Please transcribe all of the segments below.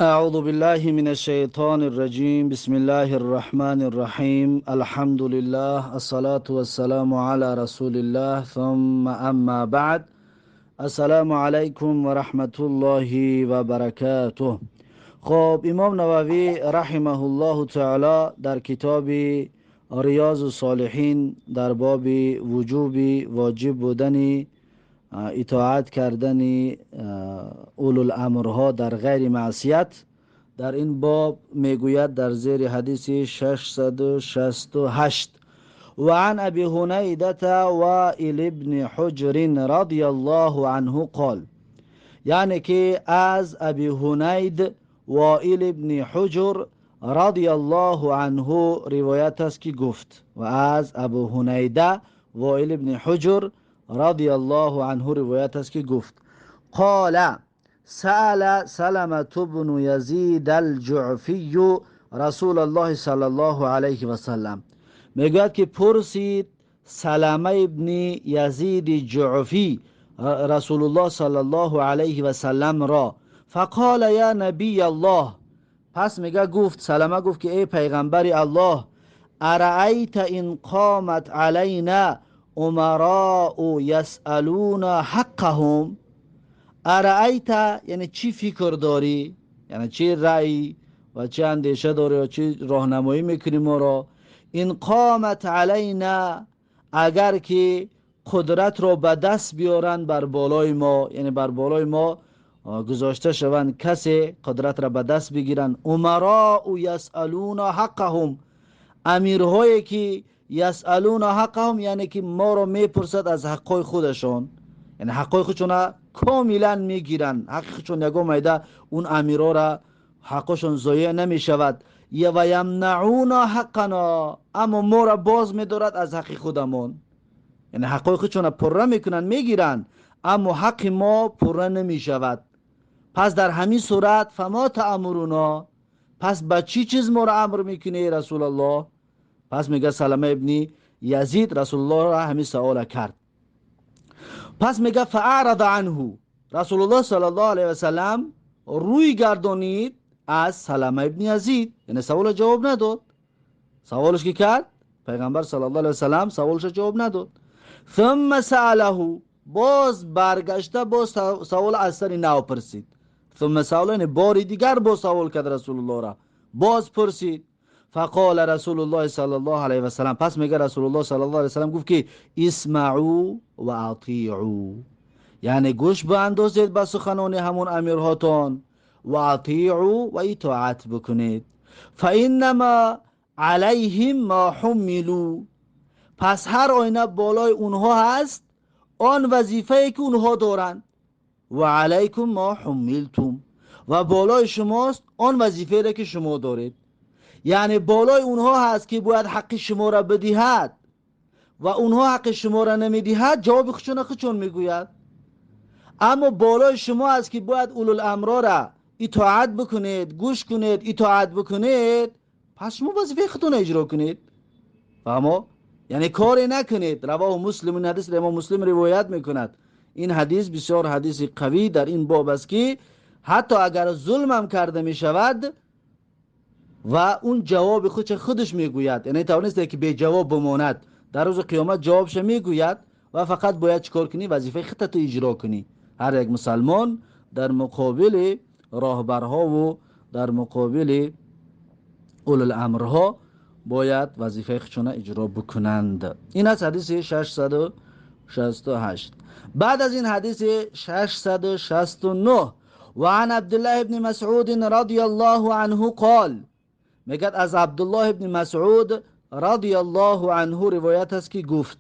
أعوذ بالله من الشيطان الرجيم. بسم الله الرحمن الرحيم. الحمد لله، الصلاة والسلام على رسول الله، ثم أما بعد. السلام عليكم ورحمة الله وبركاته. خب امام نووی رحمه الله تعالی در کتاب ریاض الصالحین در باب وجوب واجب بودن اطاعت کردن اولوالامرها در غیر معصیت، در این باب میگوید در زیر حدیث 668: و عن ابی هنیدة وائل بن حجر رضی الله عنه قال، یعنی که از ابی هنید وائل بن حجر رضی الله عنه روایت است که گفت، و از ابو هنیده وائل بن حجر رضی الله عنه روایت است که گفت: قال سأل سلمة بن یزید الجعفی رسول الله صلی الله علیه و سلم. میگوید که پرسید سلمه ابن یزید جعفی رسول الله صلی الله علیه و سلم را، فقال یا نبی الله، پس میگه گفت سلمه گفت که ای پیغمبر الله، ارأیت ان قامت علینا امراء یسألون حقهم. ارأیت یعنی چی فکر داری، یعنی چی رأی و چی اندیشه داری و چی راهنمایی میکنی ما را. این قامت علینا، اگر که قدرت را به دست بیارن بر بالای ما، یعنی بر بالای ما گذاشته شوند کسی قدرت را به دست بگیرن. امراء یسألون حقهم، امیرهایی که یسألون حقهم یعنی که ما را میپرسد از حقای خودشان، یعنی حقای خودشون کاملا میگیرن، حق خودشون یگو میده اون امیرها را حقشون ضایع نمیشود. و یمنعون حقنا، اما ما را باز میدارد از حق خودمون، یعنی حقای خودشون پره میکنن میگیرن اما حق ما پره نمیشود. پس در همین صورت فما تأمرونا، پس با چی چیز ما را امر میکنه رسول الله؟ پس میگه سلمه ابن یزید رسول الله را همین سوال کرد. پس میگه فاعرض عنه، رسول الله صلی الله علیه و سلم روی گردانید از سلمه ابن یزید، یعنی سوال جواب نداد. سوالش که کرد پیغمبر صلی الله علیه و سلم سوالش جواب نداد. ثم سأله، باز برگشته باز سوال از سر نو پرسید. ثم سأله یعنی باری دیگر باز سوال کرد رسول الله را، باز پرسید. فقال رسول الله صلی الله علیه و سلم، پس میگه رسول الله صلی الله علیه و سلم گفت که اسمعوا و اطیعوا، یعنی گوش باندازید به سخنان همون امیرهاتان و اطیعوا و اطاعت بکنید. فانما علیهم ما حملوا، پس هر آینه بالای اونها هست آن وظیفه‌ای که اونها دارند. و علیکم ما حملتم، و بالای شماست آن وظیفه‌ای را که شما دارید. یعنی بالای اونها هست که باید حق شما را بدهد و اونها حق شما را نمیدهد، جواب خودشون میگوید. اما بالای شما هست که باید اولوالامر را اطاعت بکنید، گوش کنید، اطاعت بکنید، پس شما وظیفه خودتون اجرا کنید. فهمو؟ یعنی کاری نکنید. رواه مسلم، این حدیث امام مسلم روایت میکند. این حدیث بسیار حدیث قوی در این باب است که حتی اگر ظلم هم کرده میشود و اون جواب خودش میگوید، یعنی توانسته که به جواب بماند، در روز قیامت جوابش میگوید و فقط باید چیکار کنی؟ وظیفه خودت اجرا کنی. هر یک مسلمان در مقابل راهبرها و در مقابل اولوالامرها باید وظیفه خودشون اجرا بکنند. این از حدیث 668. بعد از این حدیث 669: و عن عبدالله بن مسعود رضی الله عنه قال، میگد از عبدالله بن مسعود رضی الله عنه روایت است که گفت: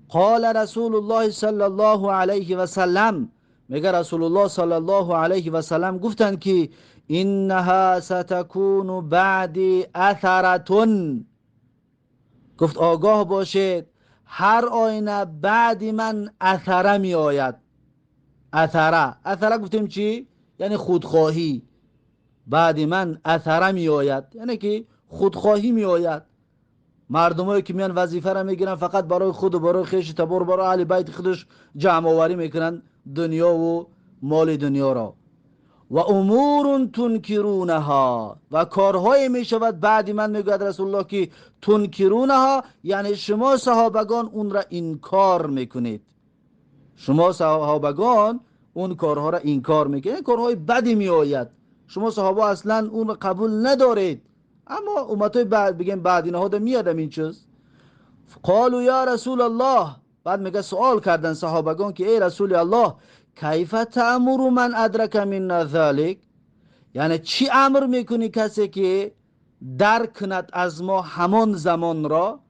قال رسول الله صلی الله علیه و سلم، میگه رسول الله صلی الله علیه و سلم گفتند که انها ستکون بعد اثرتون، گفت آگاه باشید هر آینه بعد من اثره می آید. اثره گفتیم چی؟ یعنی خودخواهی. بعد من اثره می آید یعنی که خودخواهی می آید. مردمایی که میان وظیفه را میگیرن فقط برای خود و برای خیش تبار برای اهل بیت خودش جمع آوری میکنن دنیا و مال دنیا را. و امور تنکرونها، و کارهای می شود بعد من میگوید رسول الله که تنکرونها یعنی شما صحابگان اون را انکار میکنید. شما صحابگان اون کارها را انکار میکنید، کارهای بدی میآید، شما صحابه اصلا اون را قبول ندارید، اما امتای بعد بگیم بعد اینها دا میادم این چیز. قالوا یا رسول الله، بعد میگه سوال کردن صحابگان که ای رسول الله کیف تأمر من ادرک من ذلك، یعنی چی امر میکنی کسی که درک کند از ما همان زمان را.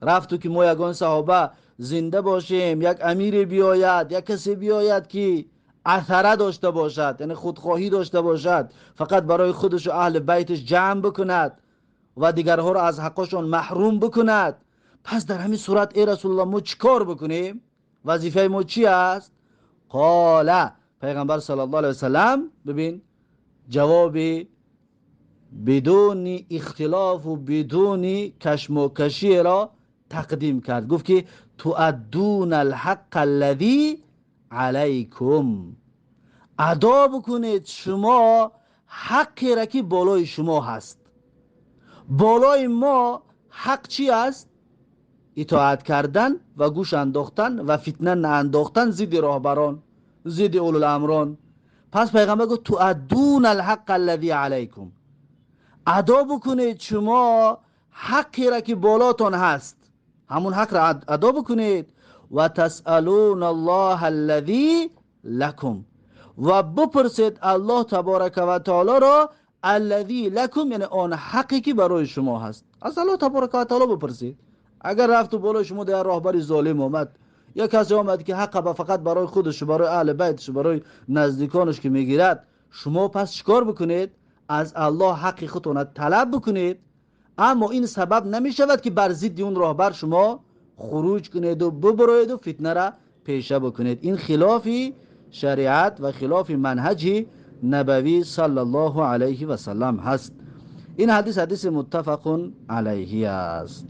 رفتو که ما یگان صحابه زنده باشیم، یک امیر بیاید، یک کسی بیاید که اثره داشته باشد، یعنی خودخواهی داشته باشد، فقط برای خودش و اهل بیتش جمع بکند و دیگرها را از حقشون محروم بکند، پس در همین صورت ای رسول الله ما چیکار بکنیم؟ وظیفه ما چی است؟ قال، پیغمبر صلی الله علیه وسلم ببین جواب بدون اختلاف و بدون کشم و کشی را تقدیم کرد. گفت که تؤدون الحق الذی علیکم، ادا بکنید شما حقی را که بالای شما هست. بالای ما حق چی است؟ اطاعت کردن و گوش انداختن و فتنه نانداختن ضد راهبران، ضد اولو الامران. پس پیغمبر گفت تؤدون الحق الذی علیکم، ادا بکنید شما حقی را که بالاتون هست، همون حق را ادا بکنید. و تسألون الله الذی لکم، و بپرسید الله تبارک و تعالی را الذی لکم، یعنی آن حقی که برای شما هست، از الله تبارک و تعالی بپرسید. اگر رفت و بالای شما در راهبری ظالم آمد، یا کسی آمد که حق فقط برای خودش، برای اهل بیتش، برای نزدیکانش که میگیرد، شما پس چیکار بکنید؟ از الله حق خودتون طلب بکنید، اما این سبب نمی شود که بر ضد اون راهبر شما خروج کنید و ببرید و فتنه را پیشه بکنید. این خلاف شریعت و خلاف منهج نبوی صلی الله علیه و سلم هست. این حدیث متفق علیه است.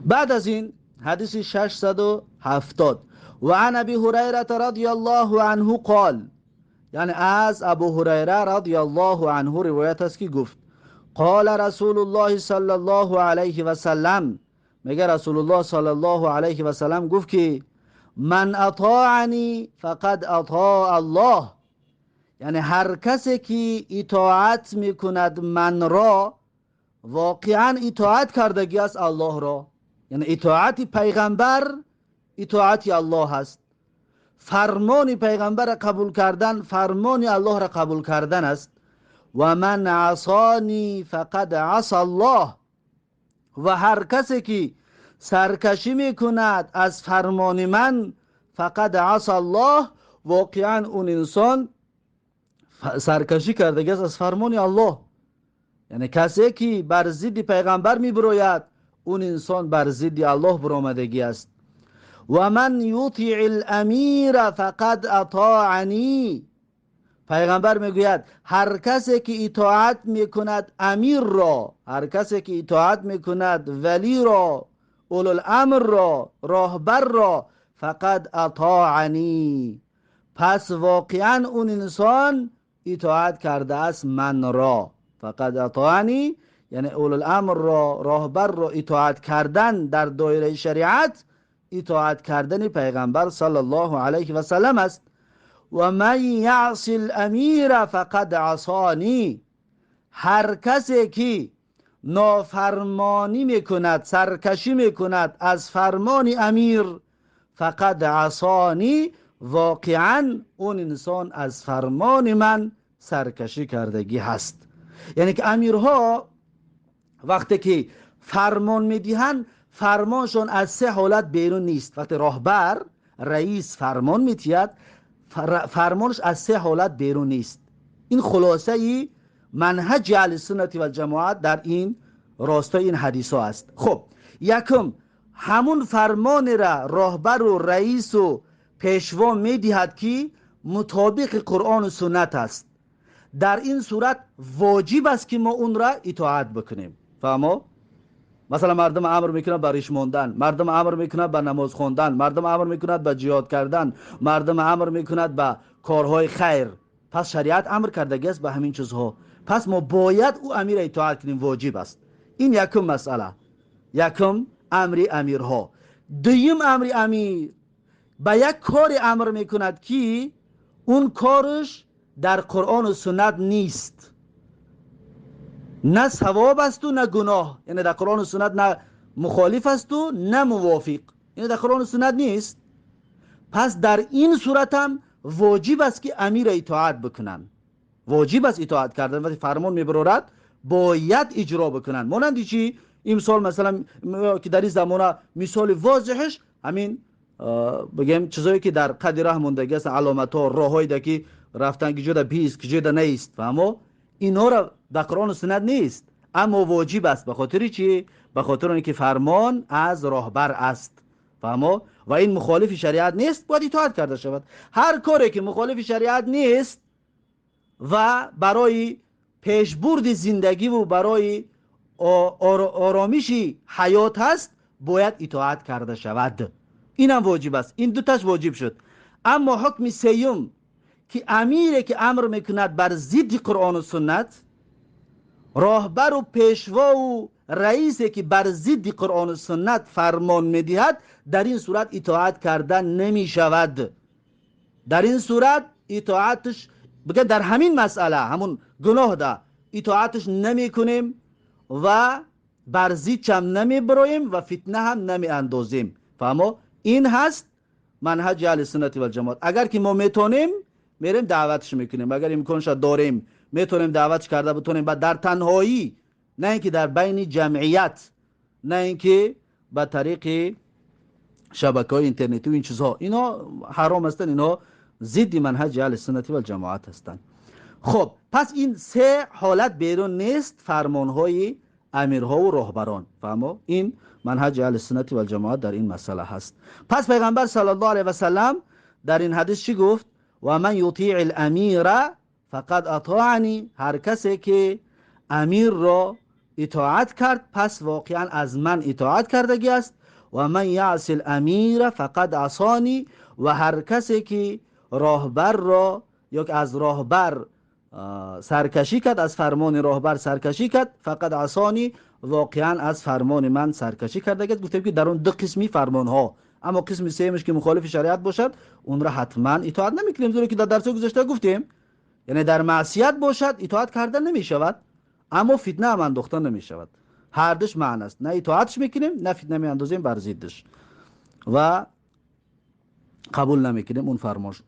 بعد از این حدیث 670 و عن ابی هریره رضی الله عنه قال، یعنی از ابو هریره رضی الله عنه روایت است که گفت قال رسول الله صلی الله علیه و سلم، میگه رسول الله صلی الله علیه و سلم گفت که من اطاعنی فقد اطاع الله، یعنی هر کسی که اطاعت میکند من را واقعا اطاعت کردگی است الله را. یعنی اطاعت پیغمبر اطاعت الله است، فرمان پیغمبر قبول کردن فرمان الله را قبول کردن است. و من عصانی فقد عصى الله، و هر کسی که سرکشی میکند از فرمان من فقد عصى الله، واقعا اون انسان سرکشی کرده است از فرمان الله. یعنی کسی که بر ضد پیغمبر میبروید اون انسان بر ضد الله برآمدگی است. و من یطیع الامیر فقد اطاعنی، پیغمبر میگوید هر کسی که اطاعت میکند امیر را، هر کسی که اطاعت میکند ولی را، اولو الامر را، راهبر را، فقد اطاعنی، پس واقعا اون انسان اطاعت کرده است من را. فقد اطاعنی یعنی اولو الامر را، راهبر را اطاعت کردن در دایره شریعت اطاعت کردن پیغمبر صلی الله علیه و سلم است. و من یعصی الامیر فقد عصانی، هر کسی که نافرمانی میکند، سرکشی میکند از فرمان امیر، فقد عصانی، واقعا اون انسان از فرمان من سرکشی کردگی هست. یعنی که امیرها وقتی که فرمان میدهند فرمانشون از سه حالت بیرون نیست. وقتی راهبر رئیس فرمان میتید فرمانش از سه حالت بیرون نیست. این خلاصه منهج اهل سنت و جماعت در این راستای این حدیث ها است. خب یکم همون فرمان را راهبر و رئیس و پیشوا میدهد که مطابق قرآن و سنت است. در این صورت واجب است که ما اون را اطاعت بکنیم. فهمو؟ مثلا مردم امر میکنند به ریش ماندن، مردم امر میکنند به نماز خواندن، مردم امر میکنند به جهاد کردن، مردم امر میکنند به کارهای خیر. پس شریعت امر کردگی است به همین چیزها، پس ما باید او امیر اطاعت کنیم، واجب است. این یکم مسئله، یکم امر امیرها. دویم امر امیر به یک کار امر میکند که اون کارش در قرآن و سنت نیست، نه ثواب است و نه گناه، یعنی در قرآن و سنت نه مخالف است و نه موافق، یعنی در قرآن و سنت نیست. پس در این صورت هم واجب است که امیر اطاعت بکنن، واجب است اطاعت کردن. وقتی فرمان میبرارد باید اجرا بکنن. مانند چی؟ امثال مثلا که در این زمانه مثال واضحش همین بگیم چیزایی که در قد راه موندگی است، علامت ها، راههایی که رفتن که جدا بیست که جدا نیست، فهمو اینا را در قرآن و سنت نیست، اما واجب است. به خاطر چی؟ به خاطر اینکه فرمان از راهبر است، فهمو، و این مخالف شریعت نیست، باید اطاعت کرده شود. هر کاری که مخالف شریعت نیست و برای پیشبرد زندگی و برای آرامش حیات هست باید اطاعت کرده شود. اینم واجب است. این دوتاش واجب شد. اما حکم سیوم که امیری که امر میکند بر ضد قرآن و سنت، راهبر و پیشوا و رئیسی که بر ضد قرآن و سنت فرمان میدهد، در این صورت اطاعت کردن نمی شود. در این صورت اطاعتش بگه در همین مسئله همون گناه ده اطاعتش نمی کنیم و بر ضدش هم نمی برایم و فتنه هم نمی اندازیم. فهمو؟ این هست منهج اهل سنت و الجماعت. اگر که ما میتونیم میریم دعوتش میکنیم، اگر امکانش داریم میتونیم دعوتش کرده بتونیم و در تنهایی، نه اینکه در بین جمعیت، نه اینکه به طریق شبکه‌های اینترنتی و این چیزها، اینا حرام هستن، اینا ضد منهج اهل سنت و الجماعت هستند. خب پس این سه حالت بیرون نیست فرمانهای امیرها و راهبران. فهمو؟ این منهج اهل سنت و الجماعت در این مسئله هست. پس پیغمبر صلی الله علیه و سلم در این حدیث چی گفت؟ و من یطیع الامیر فقد اطاعنی، هر کسی که امیر را اطاعت کرد پس واقعا از من اطاعت کردگی است. و من یعصی الامیر فقد عصانی، و هر کسی که راهبر را یا از راهبر سرکشی کرد، از فرمان راهبر سرکشی کرد، فقد عصانی، واقعا از فرمان من سرکشی کرده. گفتیم که در اون دو قسمی فرمان ها، اما قسم سومش که مخالف شریعت باشد اون را حتما اطاعت نمیکنیم، زیرا که در درس گذشته گفتیم یعنی در معصیت باشد اطاعت کردن نمی شود، اما فتنه هم انداختن نمی شود. هر دوش معنی است، نه اطاعتش میکنیم نه فتنه می اندازیم بر ضدش و قبول نمیکنیم اون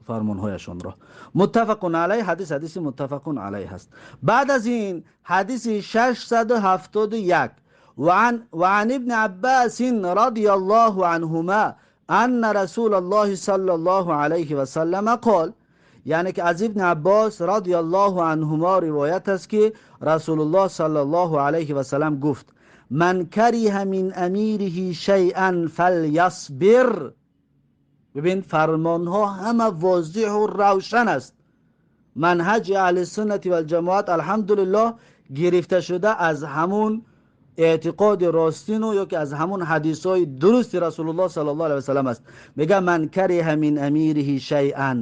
فرمانهایشون را. متفق علیه، حدیث متفق علیه هست. بعد از این حدیث 671 وعن ابن عباس رضی الله عنهما ان رسول الله صلی الله علیه و سلم قال، یعنی که از ابن عباس رضی الله عنهما روایت است که رسول الله صلی الله علیه و سلم گفت: من کره من امیره شیئا فلیصبر. ببین فرمان ها همه واضح و روشن است. منهج اهل سنت و الجماعت الحمدلله گرفته شده از همون اعتقاد راستین و یا که از همون حدیث های درست رسول الله صلی الله علیه و سلم است. میگه من کره من امیره شیئا،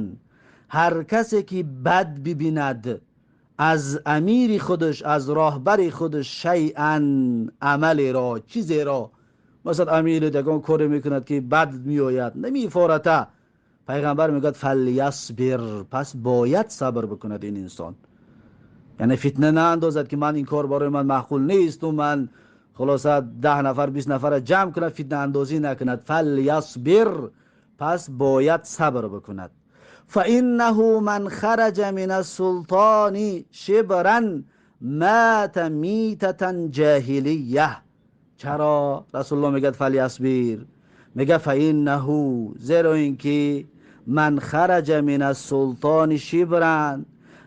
هر کسی که بد ببیند از امیر خودش، از راهبر خودش، شیئا عمل را، چیزی را، مثلا امیر دگان کار میکند که بد میآید نمیفارته، پیغمبر میگه فلیصبر، پس باید صبر بکند این انسان. یعنی فتنه نه اندازد که من این کار برای من معقول نیست و من خلاصه 10 نفر 20 نفر جمع کند، فتنه اندازی نکند. فلیصبر، پس باید صبر بکند. فانه من خرج من السلطان شبرا مات میتة جاهلیه. چرا رسول الله میگه فلیصبر؟ میگه فانه، زیرا اینکه من خرج من السلطان شبرا،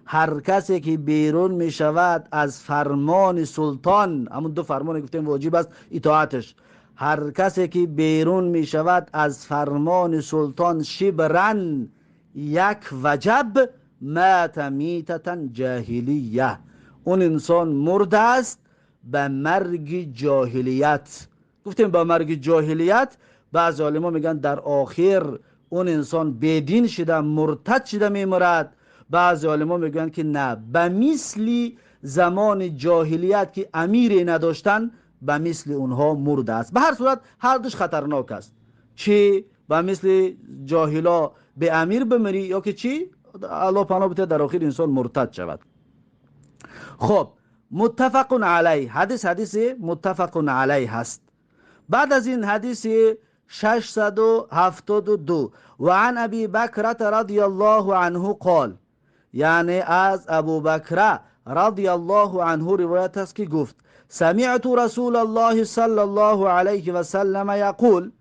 هر کسی که بیرون می شود از فرمان سلطان، همون دو فرمان گفتیم واجب است اطاعتش، هر کسی که بیرون می شود از فرمان سلطان شبرن یک وجب، مات میتة جاهلیه، اون انسان مرده است به مرگ جاهلیت. گفتیم به مرگ جاهلیت بعض علما میگن در آخر اون انسان بدین شده مرتد شده میمرد. بعضی علما میگن که نه، به مثل زمان جاهلیت که امیری نداشتن به مثل اونها مرده است. به هر صورت هر دوش خطرناک است، چی به مثل جاهلا به امیر بمری یا که چی الله پناه بده در آخر انسان مرتد شود. خب متفق علیه، حدیث متفق علیه هست. بعد از این حدیث 672 و عن ابی بکرة رضی الله عنه قال، یعنی از ابو بکر رضی الله عنه روایت است که گفت سمعت رسول الله صلی الله علیه و سلم یقول،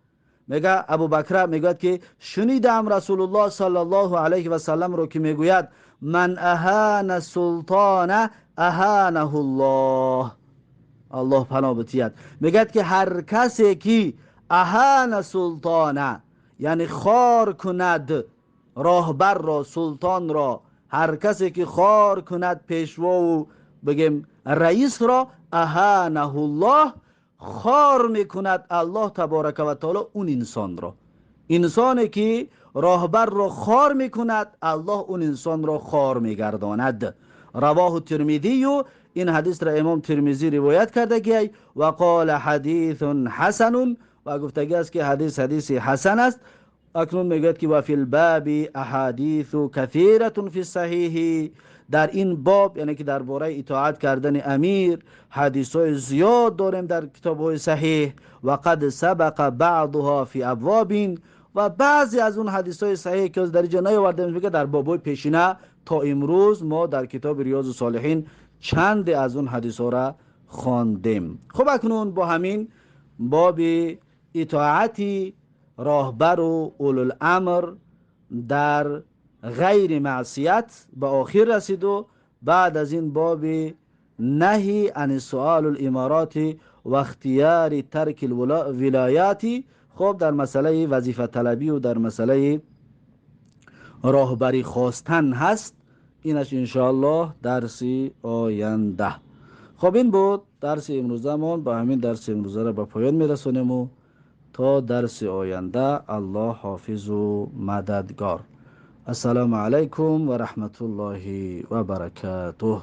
میگه ابو بکر میگوید که شنیدم رسول الله صلی الله علیه و سلم رو که میگوید من اهان السلطان اهانه الله. الله پناه بتید. میگه که هر کسی که اهان سلطانه، یعنی خار کند راهبر را، سلطان را، هر کسی که خار کند پیشوا و بگیم رئیس را، اهانه الله، خار میکند الله تبارک و تعالی اون انسان را. انسانی که راهبر را خار میکند الله اون انسان را خار میگرداند. رواه ترمذی، این حدیث را امام ترمذی روایت کرده که و قال حدیث حسن، و گفتگی است که حدیث حسن است. اکنون میگوید که و فی الباب احادیث کثیره فی الصحیح، در این باب یعنی که درباره اطاعت کردن امیر حدیثای زیاد داریم در کتاب‌های صحیح. و قد سبق بعضها فی ابواب، و بعضی از اون حدیثای صحیح که در اینجا نیاورده میگه در باب‌های پیشینه تا امروز ما در کتاب ریاض الصالحین چند از اون حدیث ها را خواندیم. خب اکنون با همین باب اطاعتی راهبر و اولوالامر در غیر معصیت به آخر رسید و بعد از این باب نهی عن سؤال الامارات و اختیار ترک الولایاتی، خب در مسئله وظیفه طلبی و در مسئله راهبری خواستن هست. اینش انشاءالله درسی آینده. خب این بود درس امروزمون. با همین درس امروزه را به پایان میرسونیم و تا درس آینده الله حافظ و مددگار. السلام علیکم و رحمت الله و برکاته.